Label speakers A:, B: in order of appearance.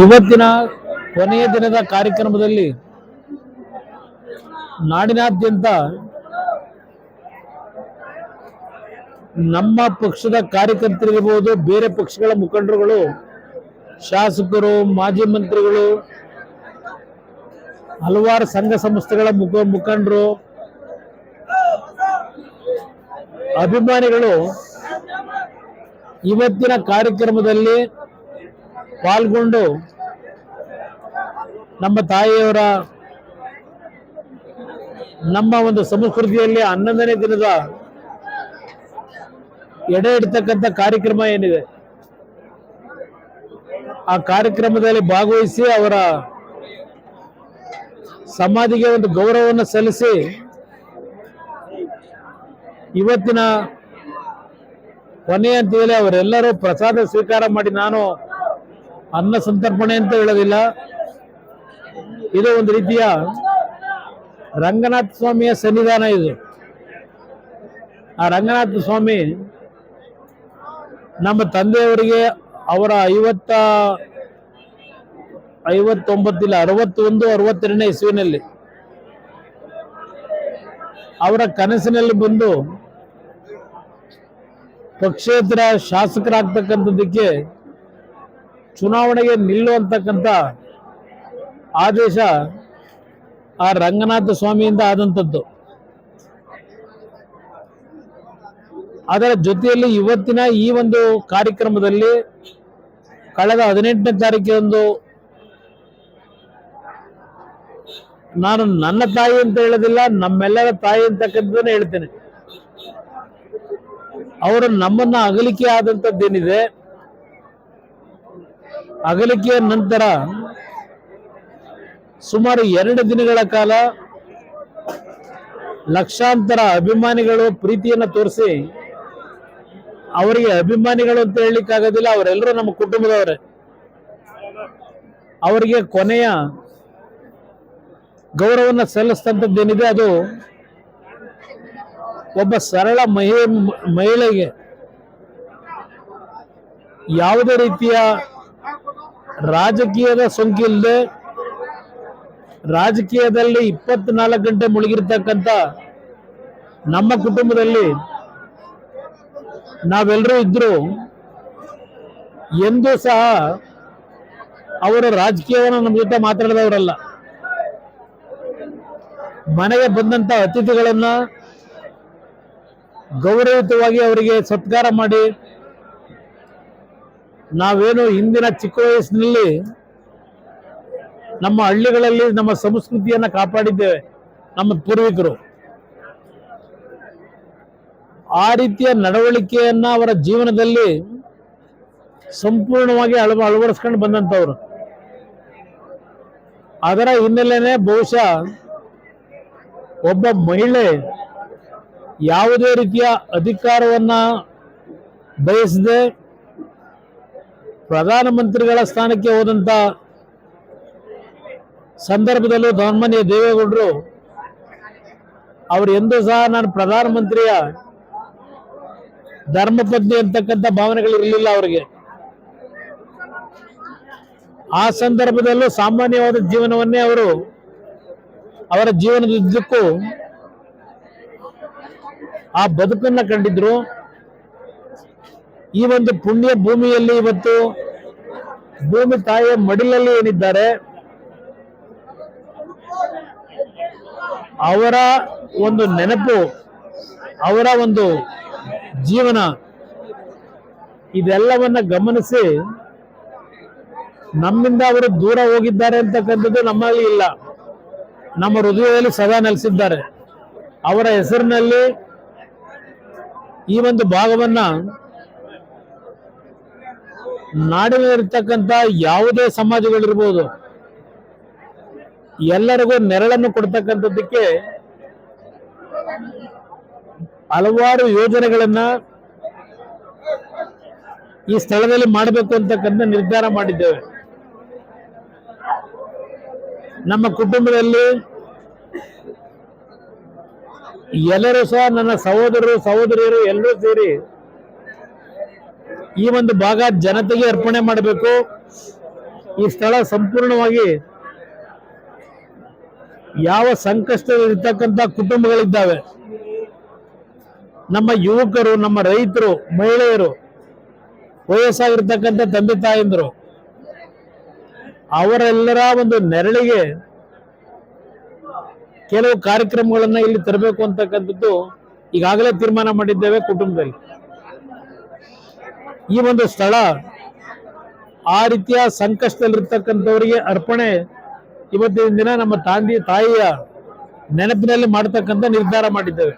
A: ಇವತ್ತಿನ ಕೊನೆಯ ದಿನದ ಕಾರ್ಯಕ್ರಮದಲ್ಲಿ ನಾಡಿನಾದ್ಯಂತ ನಮ್ಮ ಪಕ್ಷದ ಕಾರ್ಯಕರ್ತರಿರಬಹುದು, ಬೇರೆ ಪಕ್ಷಗಳ ಮುಖಂಡರುಗಳು, ಶಾಸಕರು, ಮಾಜಿ ಮಂತ್ರಿಗಳು, ಹಲವಾರು ಸಂಘ ಸಂಸ್ಥೆಗಳ ಮುಖಂಡರು, ಅಭಿಮಾನಿಗಳು ಇವತ್ತಿನ ಕಾರ್ಯಕ್ರಮದಲ್ಲಿ ಪಾಲ್ಗೊಂಡು ನಮ್ಮ ತಾಯಿಯವರ ನಮ್ಮ ಒಂದು ಸಂಸ್ಕೃತಿಯಲ್ಲಿ 11ನೇ ದಿನದ ಎಡೆ ಇಡ್ತಕ್ಕಂಥ ಕಾರ್ಯಕ್ರಮ ಏನಿದೆ ಆ ಕಾರ್ಯಕ್ರಮದಲ್ಲಿ ಭಾಗವಹಿಸಿ ಅವರ ಸಮಾಧಿಗೆ ಒಂದು ಗೌರವವನ್ನು ಸಲ್ಲಿಸಿ ಇವತ್ತಿನ ಕೊನೆಯ ಹಂತದಲ್ಲಿ ಅವರೆಲ್ಲರೂ ಪ್ರಸಾದ ಸ್ವೀಕಾರ ಮಾಡಿ, ನಾನು ಅನ್ನ ಸಂತರ್ಪಣೆ ಅಂತ ಹೇಳೋದಿಲ್ಲ, ಇದು ಒಂದು ರೀತಿಯ ರಂಗನಾಥ ಸ್ವಾಮಿಯ ಸನ್ನಿಧಾನ. ಇದು ಆ ರಂಗನಾಥ ಸ್ವಾಮಿ ನಮ್ಮ ತಂದೆಯವರಿಗೆ ಅವರ 61-62ನೇ ಇಸ್ವಿನಲ್ಲಿ ಅವರ ಕನಸಿನಲ್ಲಿ ಬಂದು ಪಕ್ಷೇತರ ಶಾಸಕರಾಗ್ತಕ್ಕಂಥದ್ದಕ್ಕೆ ಚುನಾವಣೆಗೆ ನಿಲ್ಲುವಂತಕ್ಕಂಥ ಆದೇಶ ಆ ರಂಗನಾಥ ಸ್ವಾಮಿಯಿಂದ ಆದಂಥದ್ದು. ಅದರ ಜೊತೆಯಲ್ಲಿ ಇವತ್ತಿನ ಈ ಒಂದು ಕಾರ್ಯಕ್ರಮದಲ್ಲಿ ಕಳೆದ 18ನೇ ತಾರೀಕಿನಂದು ನಾನು ನನ್ನ ತಾಯಿ ಅಂತ ಹೇಳೋದಿಲ್ಲ, ನಮ್ಮೆಲ್ಲರ ತಾಯಿ ಅಂತಕ್ಕಂಥದ್ದನ್ನೇ ಹೇಳ್ತೇನೆ. ಅವರು ನಮ್ಮನ್ನ ಅಗಲಿಕೆ ಆದಂಥದ್ದೇನಿದೆ, ಅಗಲಿಕೆಯ ನಂತರ ಸುಮಾರು 2 ದಿನಗಳ ಕಾಲ ಲಕ್ಷಾಂತರ ಅಭಿಮಾನಿಗಳು ಪ್ರೀತಿಯನ್ನು ತೋರಿಸಿ, ಅವರಿಗೆ ಅಭಿಮಾನಿಗಳು ಅಂತ ಹೇಳಲಿಕ್ಕಾಗೋದಿಲ್ಲ, ಅವರೆಲ್ಲರೂ ನಮ್ಮ ಕುಟುಂಬದವರೇ, ಅವರಿಗೆ ಕೊನೆಯ ಗೌರವವನ್ನು ಸಲ್ಲಿಸಿದಂಥದ್ದೇನಿದೆ ಅದು ಒಬ್ಬ ಸರಳ ಮಹಿಳೆಗೆ ಯಾವುದೇ ರೀತಿಯ ರಾಜಕೀಯದ ಸೋಂಕಿಲ್ಲದೆ ರಾಜಕೀಯದಲ್ಲಿ 24 ಗಂಟೆ ಮುಳುಗಿರ್ತಕ್ಕಂಥ ನಮ್ಮ ಕುಟುಂಬದಲ್ಲಿ ನಾವೆಲ್ಲರೂ ಇದ್ರು ಎಂದೂ ಸಹ ಅವರು ರಾಜಕೀಯವನ್ನು ನಮ್ಮ ಜೊತೆ ಮಾತಾಡಿದವರಲ್ಲ. ಮನೆಗೆ ಬಂದಂತ ಅತಿಥಿಗಳನ್ನ ಗೌರವಯುತವಾಗಿ ಅವರಿಗೆ ಸತ್ಕಾರ ಮಾಡಿ, ನಾವೇನು ಹಿಂದಿನ ಚಿಕ್ಕ ವಯಸ್ಸಿನಲ್ಲಿ ನಮ್ಮ ಹಳ್ಳಿಗಳಲ್ಲಿ ನಮ್ಮ ಸಂಸ್ಕೃತಿಯನ್ನ ಕಾಪಾಡಿದ್ದೇವೆ ನಮ್ಮ ಪೂರ್ವಿಕರು, ಆ ರೀತಿಯ ನಡವಳಿಕೆಯನ್ನ ಅವರ ಜೀವನದಲ್ಲಿ ಸಂಪೂರ್ಣವಾಗಿ ಅಳವಡಿಸ್ಕೊಂಡು ಬಂದಂತವ್ರು. ಅದರ ಹಿನ್ನೆಲೆನೇ ಬಹುಶಃ ಒಬ್ಬ ಮಹಿಳೆ ಯಾವುದೇ ರೀತಿಯ ಅಧಿಕಾರವನ್ನ ಬಯಸದೆ ಪ್ರಧಾನಮಂತ್ರಿಗಳ ಸ್ಥಾನಕ್ಕೆ ಹೋದಂತ ಸಂದರ್ಭದಲ್ಲೂ ಸನ್ಮಾನ್ಯ ದೇವೇಗೌಡರು ಅವರು ಎಂದೂ ಸಹ ನಾನು ಪ್ರಧಾನಮಂತ್ರಿಯ ಧರ್ಮಪತ್ನಿ ಅಂತಕ್ಕಂಥ ಭಾವನೆಗಳಿರಲಿಲ್ಲ ಅವರಿಗೆ. ಆ ಸಂದರ್ಭದಲ್ಲೂ ಸಾಮಾನ್ಯವಾದ ಜೀವನವನ್ನೇ ಅವರು ಅವರ ಜೀವನದುದ್ದಕ್ಕೂ ಆ ಬದುಕನ್ನ ಕಂಡಿದ್ರು. ಈ ಒಂದು ಪುಣ್ಯ ಭೂಮಿಯಲ್ಲಿ ಇವತ್ತು ಭೂಮಿ ತಾಯಿಯ ಮಡಿಲಲ್ಲಿ ಏನಿದ್ದಾರೆ ಅವರ ಒಂದು ನೆನಪು, ಅವರ ಒಂದು ಜೀವನ, ಇದೆಲ್ಲವನ್ನ ಗಮನಿಸಿ ನಮ್ಮಿಂದ ಅವರು ದೂರ ಹೋಗಿದ್ದಾರೆ ಅಂತಕ್ಕಂಥದ್ದು ನಮ್ಮಲ್ಲಿ ಇಲ್ಲ, ನಮ್ಮ ಹೃದಯದಲ್ಲಿ ಸದಾ ನೆಲೆಸಿದ್ದಾರೆ. ಅವರ ಹೆಸರಿನಲ್ಲಿ ಈ ಒಂದು ಭಾಗವನ್ನ ನಾಡಿನಲ್ಲಿರ್ತಕ್ಕಂಥ ಯಾವುದೇ ಸಮಾಜಗಳಿರ್ಬೋದು ಎಲ್ಲರಿಗೂ ನೆರಳನ್ನು ಕೊಡ್ತಕ್ಕಂಥದ್ದಕ್ಕೆ ಹಲವಾರು ಯೋಜನೆಗಳನ್ನ ಈ ಸ್ಥಳದಲ್ಲಿ ಮಾಡಬೇಕು ಅಂತಕ್ಕಂಥ ನಿರ್ಧಾರ ಮಾಡಿದ್ದೇವೆ. ನಮ್ಮ ಕುಟುಂಬದಲ್ಲಿ ಎಲ್ಲರೂ ಸಹ ನನ್ನ ಸಹೋದರರು ಸಹೋದರಿಯರು ಎಲ್ಲರೂ ಸೇರಿ ಈ ಒಂದು ಭಾಗ ಜನತೆಗೆ ಅರ್ಪಣೆ ಮಾಡಬೇಕು. ಈ ಸ್ಥಳ ಸಂಪೂರ್ಣವಾಗಿ ಯಾವ ಸಂಕಷ್ಟದಲ್ಲಿರ್ತಕ್ಕಂಥ ಕುಟುಂಬಗಳಿದ್ದಾವೆ, ನಮ್ಮ ಯುವಕರು, ನಮ್ಮ ರೈತರು, ಮಹಿಳೆಯರು, ವಯಸ್ಸಾಗಿರ್ತಕ್ಕಂಥ ತಂದೆ ತಾಯಂದರು, ಅವರೆಲ್ಲರ ಒಂದು ನೆರಳಿಗೆ ಕೆಲವು ಕಾರ್ಯಕ್ರಮಗಳನ್ನ ಇಲ್ಲಿ ತರಬೇಕು ಅಂತಕ್ಕಂಥದ್ದು ಈಗಾಗಲೇ ತೀರ್ಮಾನ ಮಾಡಿದ್ದೇವೆ ಕುಟುಂಬದಲ್ಲಿ. ಈ ಒಂದು ಸ್ಥಳ ಆ ರೀತಿಯ ಸಂಕಷ್ಟದಲ್ಲಿರ್ತಕ್ಕಂಥವರಿಗೆ ಅರ್ಪಣೆ ಇವತ್ತಿನ ದಿನ ನಮ್ಮ ತಾಯಿಯ ನೆನಪಿನಲ್ಲಿ ಮಾಡತಕ್ಕಂಥ ನಿರ್ಧಾರ ಮಾಡಿದ್ದೇವೆ.